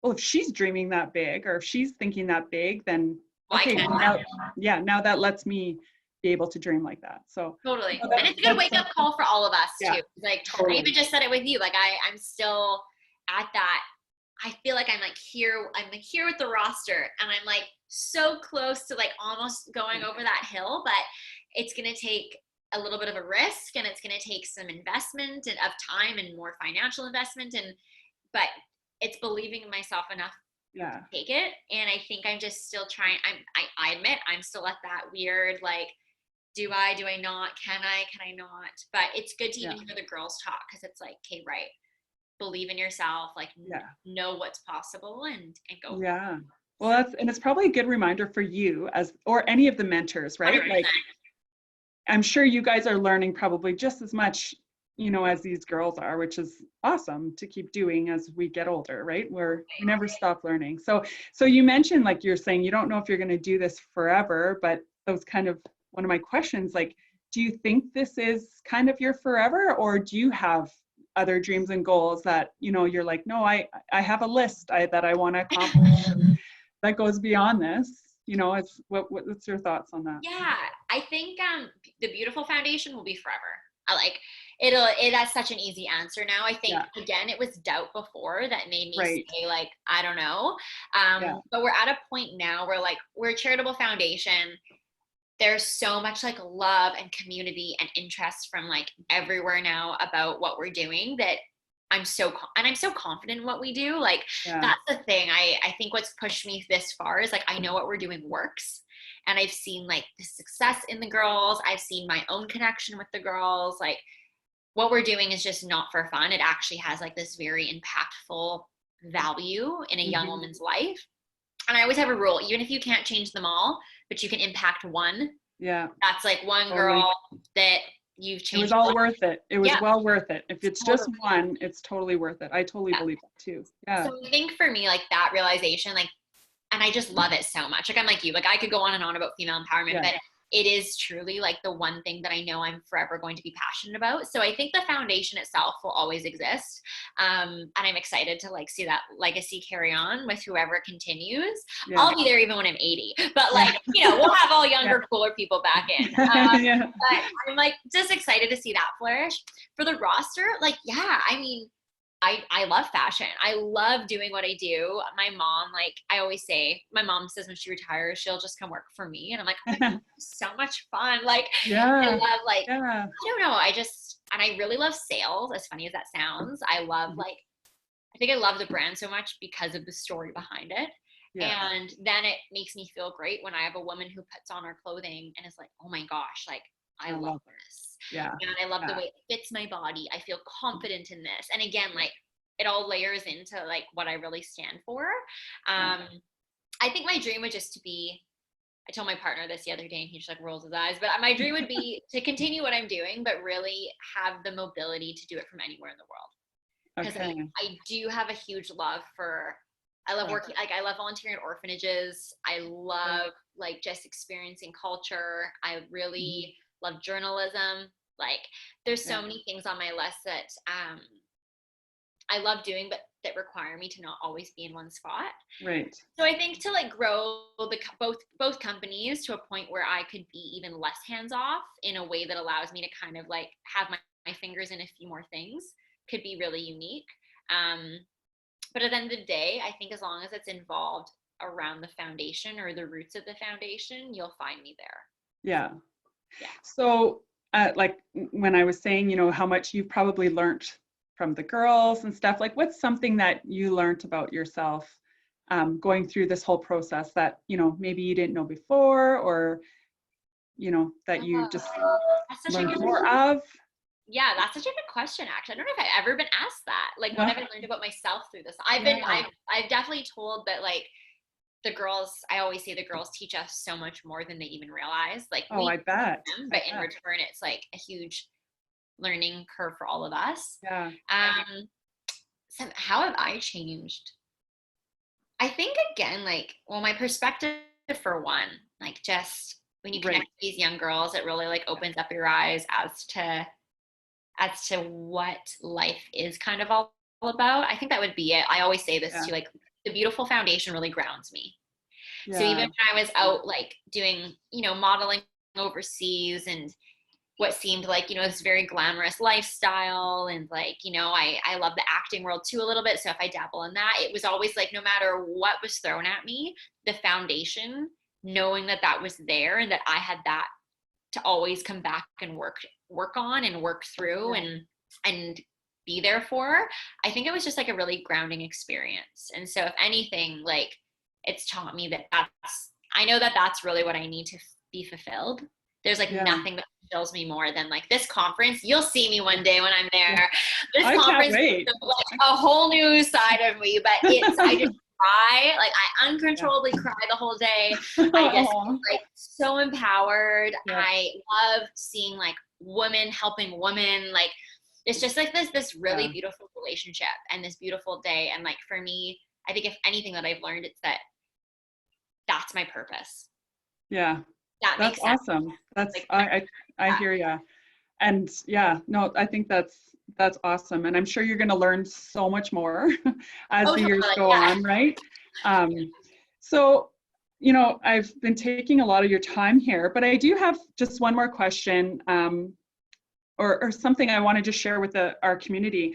well, if she's dreaming that big, or if she's thinking that big, then now that lets me be able to dream like that. So totally. And it's a good wake up call for all of us too. Like, totally. I even just said it with you. Like, I'm still at that. I feel like I'm here with the roster, and I'm like so close to like almost going over that hill, but it's going to take a little bit of a risk, and it's going to take some investment and of time and more financial investment. But it's believing in myself enough to take it. And I think I'm just still trying. I admit I'm still at that weird, like, do I not, can I not? But it's good to even hear the girls talk, because it's like, okay, right, believe in yourself, like know what's possible and go. Yeah. Well, it's probably a good reminder for you or any of the mentors, right? 100%. Like, I'm sure you guys are learning probably just as much, as these girls are, which is awesome to keep doing as we get older, right? We never stop learning. So you mentioned, like, you're saying you don't know if you're going to do this forever, but that was kind of one of my questions. Like, do you think this is kind of your forever, or do you have other dreams and goals that, you're like, no, I have a list that I want to accomplish that goes beyond this? It's what's your thoughts on that? Yeah, I think the BeaYoutiful Foundation will be forever. I like that's such an easy answer now. I think again, it was doubt before that made me say, like, I don't know. But we're at a point now where, like, we're a charitable foundation. There's so much like love and community and interest from like everywhere now about what we're doing, that I'm so confident in what we do. Like, that's the thing. I think what's pushed me this far is, like, I know what we're doing works, and I've seen like the success in the girls. I've seen my own connection with the girls. Like, what we're doing is just not for fun. It actually has like this very impactful value in a young woman's life. And I always have a rule, even if you can't change them all, but you can impact one. Yeah. That's like one girl that you've changed. It was all worth it. It was well worth it. If it's just one, it's totally worth it. I totally believe that too. Yeah. So I think for me, like, that realization, like, and I just love it so much. Like, I'm like you, like, I could go on and on about female empowerment, but it is truly like the one thing that I know I'm forever going to be passionate about. So I think the foundation itself will always exist. And I'm excited to like see that legacy carry on with whoever continues. Yeah. I'll be there even when I'm 80, but like, you know, we'll have all younger, cooler people back in. Yeah. But I'm like just excited to see that flourish. For the roster, like, yeah, I mean, I love fashion. I love doing what I do. My mom, like I always say, my mom says when she retires, she'll just come work for me. And I'm like, oh my God, so much fun. Like, I love like, I don't know. And I really love sales, as funny as that sounds. I love like, I think I love the brand so much because of the story behind it. Yeah. And then it makes me feel great when I have a woman who puts on our clothing and is like, oh my gosh, like I love this. Yeah. And I love the way it fits my body. I feel confident in this. And again, like it all layers into like what I really stand for. I think my dream would just to be, I told my partner this the other day and he just like rolls his eyes, but my dream would be to continue what I'm doing, but really have the mobility to do it from anywhere in the world. Because I do have a huge love for, I love working, like I love volunteering at orphanages. I love like just experiencing culture. I really love journalism. Like there's so many things on my list that I love doing, but that require me to not always be in one spot. Right. So I think to like grow both companies to a point where I could be even less hands off in a way that allows me to kind of like have my fingers in a few more things could be really unique. But at the end of the day, I think as long as it's involved around the foundation or the roots of the foundation, you'll find me there. Yeah. So like when I was saying, you know, how much you've probably learned from the girls and stuff, like what's something that you learned about yourself going through this whole process that, you know, maybe you didn't know before, or, you know, that you just learned more of? Yeah, that's such a good question, actually. I don't know if I've ever been asked that. Like, what have I learned about myself through this? I've definitely told that, like, the girls, I always say the girls teach us so much more than they even realize. Like, I bet. But in return, it's like a huge learning curve for all of us. Yeah. So how have I changed? I think, again, like, well, my perspective for one, like, just when you connect with these young girls, it really, like, opens up your eyes as to what life is kind of all about. I think that would be it. I always say this too, like the Beautiful Foundation really grounds me. So even when I was out like doing, you know, modeling overseas and what seemed like, you know, this very glamorous lifestyle, and like, you know, I love the acting world too a little bit. So if I dabble in that, it was always like, no matter what was thrown at me, the foundation, knowing that was there and that I had that to always come back and work on and work through and be there for, I think it was just like a really grounding experience. And so if anything, like it's taught me I know that's really what I need to be fulfilled. There's like nothing that fulfills me more than like this conference. You'll see me one day when I'm there. This conference is like a whole new side of me, but I just cry, like I uncontrollably cry the whole day. I just like so empowered. I love seeing like women helping women. Like it's just like this really beautiful relationship and this beautiful day. And like for me, I think if anything that I've learned, it's that's my purpose. Yeah. That makes sense. Awesome. That's like, I hear you. And no, I think that's awesome. And I'm sure you're going to learn so much more as the years go on, right? So, you know, I've been taking a lot of your time here, but I do have just one more question or something I want to just share with our community.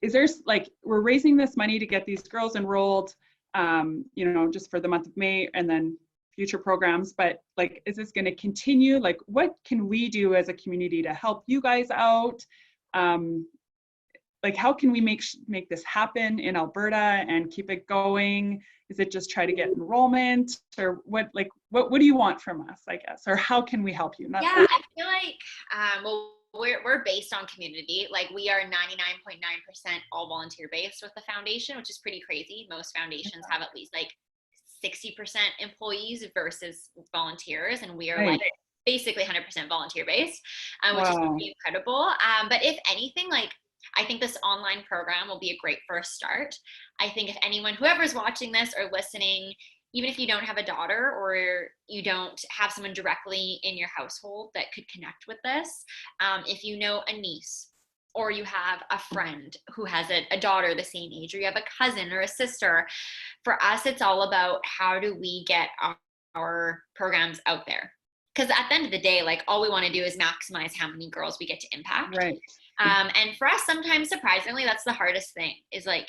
Is there like, we're raising this money to get these girls enrolled, you know, just for the month of May and then future programs, but like, is this going to continue? Like, what can we do as a community to help you guys out? Like, how can we make this happen in Alberta and keep it going? Is it just try to get enrollment, or what do you want from us, I guess, or how can we help you? I feel like, well, we're based on community. Like we are 99.9% all volunteer based with the foundation, which is pretty crazy. Most foundations have at least like 60% employees versus volunteers, and we are like basically 100% volunteer based, which is pretty incredible. But if anything, like I think this online program will be a great first start. I think if anyone, whoever's watching this or listening, even if you don't have a daughter or you don't have someone directly in your household that could connect with this, if you know a niece or you have a friend who has a daughter the same age, or you have a cousin or a sister, for us, it's all about how do we get our programs out there? Because at the end of the day, like all we want to do is maximize how many girls we get to impact. Right. And for us, sometimes surprisingly, that's the hardest thing, is like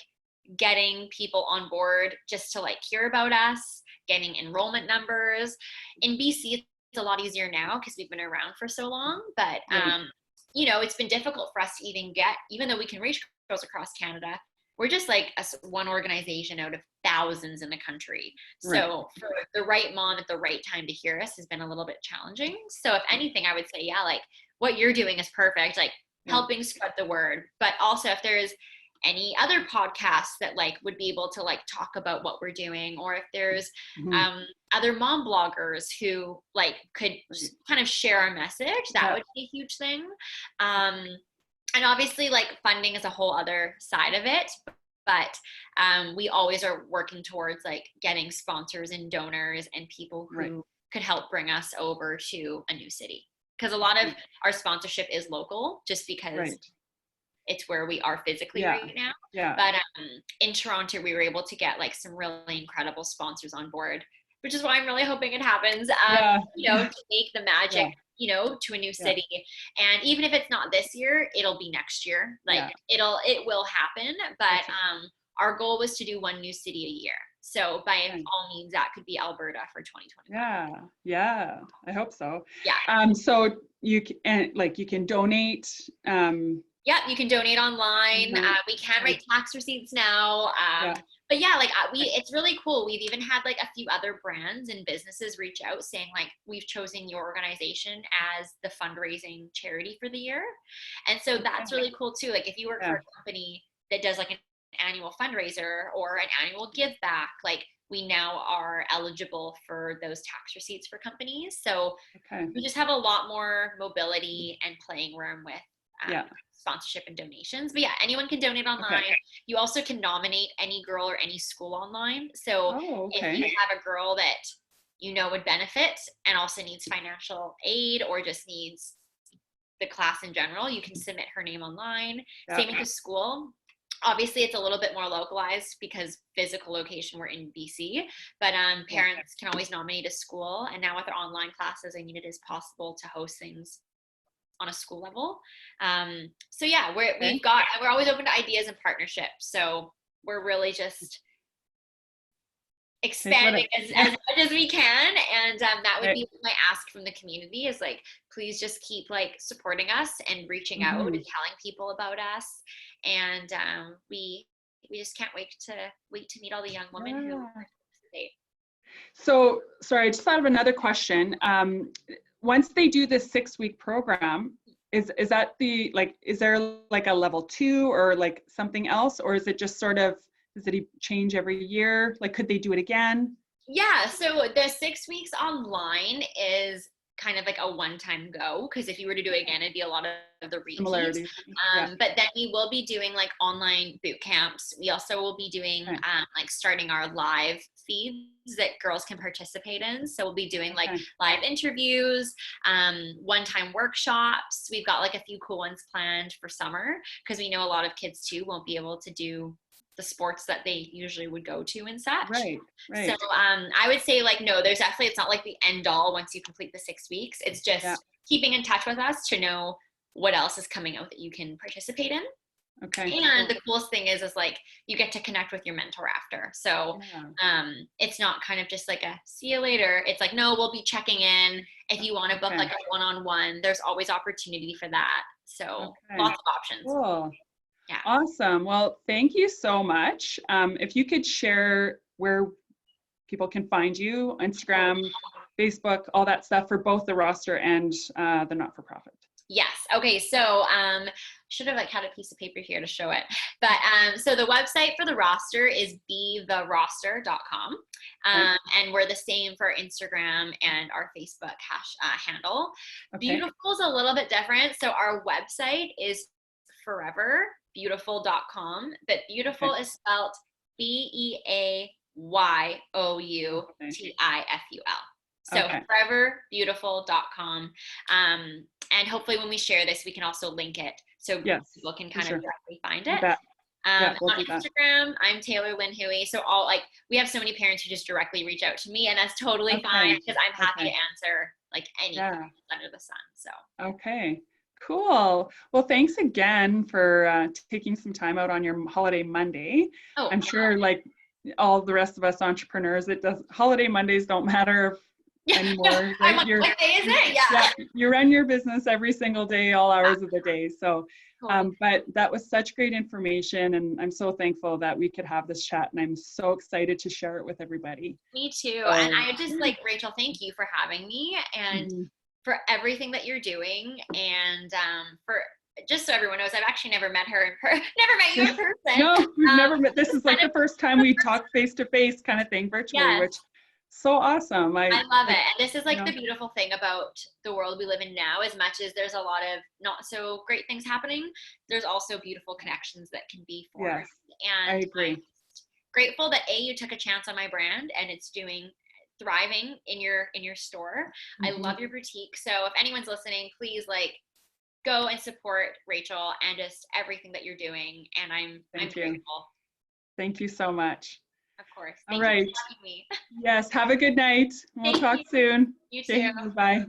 getting people on board just to like hear about us, getting enrollment numbers. In BC, it's a lot easier now because we've been around for so long, but you know, it's been difficult for us to even get, even though we can reach girls across Canada, we're just like one organization out of thousands in the country. So for the right mom at the right time to hear us has been a little bit challenging. So if anything, I would say, yeah, like what you're doing is perfect, like helping spread the word. But also if there's any other podcasts that like would be able to like talk about what we're doing, or if there's other mom bloggers who like could kind of share our message, that would be a huge thing. And obviously like funding is a whole other side of it, but we always are working towards like getting sponsors and donors and people who could help bring us over to a new city, because a lot of our sponsorship is local just because it's where we are physically right now. But in Toronto, we were able to get like some really incredible sponsors on board, which is why I'm really hoping it happens, you know, to make the magic, you know, to a new city. And even if it's not this year, it'll be next year. Like it will happen. But our goal was to do one new city a year. So by all means, that could be Alberta for 2021. Yeah, I hope so. Yeah. So you can, like, you can donate. Yeah, you can donate online. We can write tax receipts now. But yeah, like it's really cool. We've even had like a few other brands and businesses reach out saying like, we've chosen your organization as the fundraising charity for the year. And so that's really cool too. Like if you work for a company that does like an annual fundraiser or an annual give back, like we now are eligible for those tax receipts for companies. So we just have a lot more mobility and playing room with sponsorship and donations. But yeah, anyone can donate online. You also can nominate any girl or any school online. So if you have a girl that you know would benefit and also needs financial aid or just needs the class in general, you can submit her name online. Same with the school. Obviously, it's a little bit more localized because physical location, we're in BC, but parents can always nominate a school. And now with our online classes, I mean, it is possible to host things on a school level. So yeah, we're always open to ideas and partnerships. So we're really just expanding as much as we can. And that would be my ask from the community, is like, please just keep like supporting us and reaching out and telling people about us. And we just can't wait to meet all the young women who participate. So sorry, I just thought of another question. Once they do this 6-week program, is that the, like, is there like a level 2 or like something else, or is it just sort of, does it change every year? Like, could they do it again? Yeah, so the 6 weeks online is kind of like a one-time go, because if you were to do it again, it'd be a lot of the repeats. But then we will be doing like online boot camps. We also will be doing like starting our live feeds that girls can participate in. So we'll be doing like live interviews, one-time workshops. We've got like a few cool ones planned for summer, because we know a lot of kids too won't be able to do the sports that they usually would go to and such. Right. So I would say like, no, there's definitely, it's not like the end all once you complete the 6 weeks. It's just keeping in touch with us to know what else is coming out that you can participate in. And the coolest thing is like, you get to connect with your mentor after. So it's not kind of just like a see you later. It's like, no, we'll be checking in. If you want to book like a one-on-one, there's always opportunity for that. So lots of options. Cool. Yeah. Awesome. Well, thank you so much. If you could share where people can find you, Instagram, Facebook, all that stuff for both the roster and the not-for-profit. Yes. Okay. So should have like had a piece of paper here to show it. But so the website for the roster is BeaYoutiful.com. And we're the same for Instagram and our Facebook handle. Beautiful is a little bit different. So our website is foreverbeautiful.com, but beautiful is spelled BeaYoutiful. So foreverbeautiful.com. And hopefully when we share this, we can also link it so people can kind of directly find it. We'll on Instagram, I'm Taylor Lynn Huey. So we have so many parents who just directly reach out to me, and that's totally fine because I'm happy to answer like any questions under the sun. So. Okay. Cool. Well, thanks again for taking some time out on your holiday Monday. I'm sure like all the rest of us entrepreneurs, holiday Mondays don't matter anymore. Right? I'm like, what day is it? Yeah. You run your business every single day, all hours of the day. So, but that was such great information, and I'm so thankful that we could have this chat, and I'm so excited to share it with everybody. Me too. And I just like, Rachel, thank you for having me and for everything that you're doing. And for just so everyone knows, I've actually never met her, never met you in person. No, we've never met. This is like the first time we talked face to face kind of thing virtually, which so awesome. I love it. And this is like the beautiful thing about the world we live in now. As much as there's a lot of not so great things happening, there's also beautiful connections that can be formed. Yes, and I agree. I'm grateful that you took a chance on my brand and it's thriving in your store. I love your boutique. So if anyone's listening, please like go and support Rachel and just everything that you're doing. And I'm grateful. Thank you so much. Of course. All right. Thank you for having me. Yes. Have a good night. We'll talk soon. You too. Bye.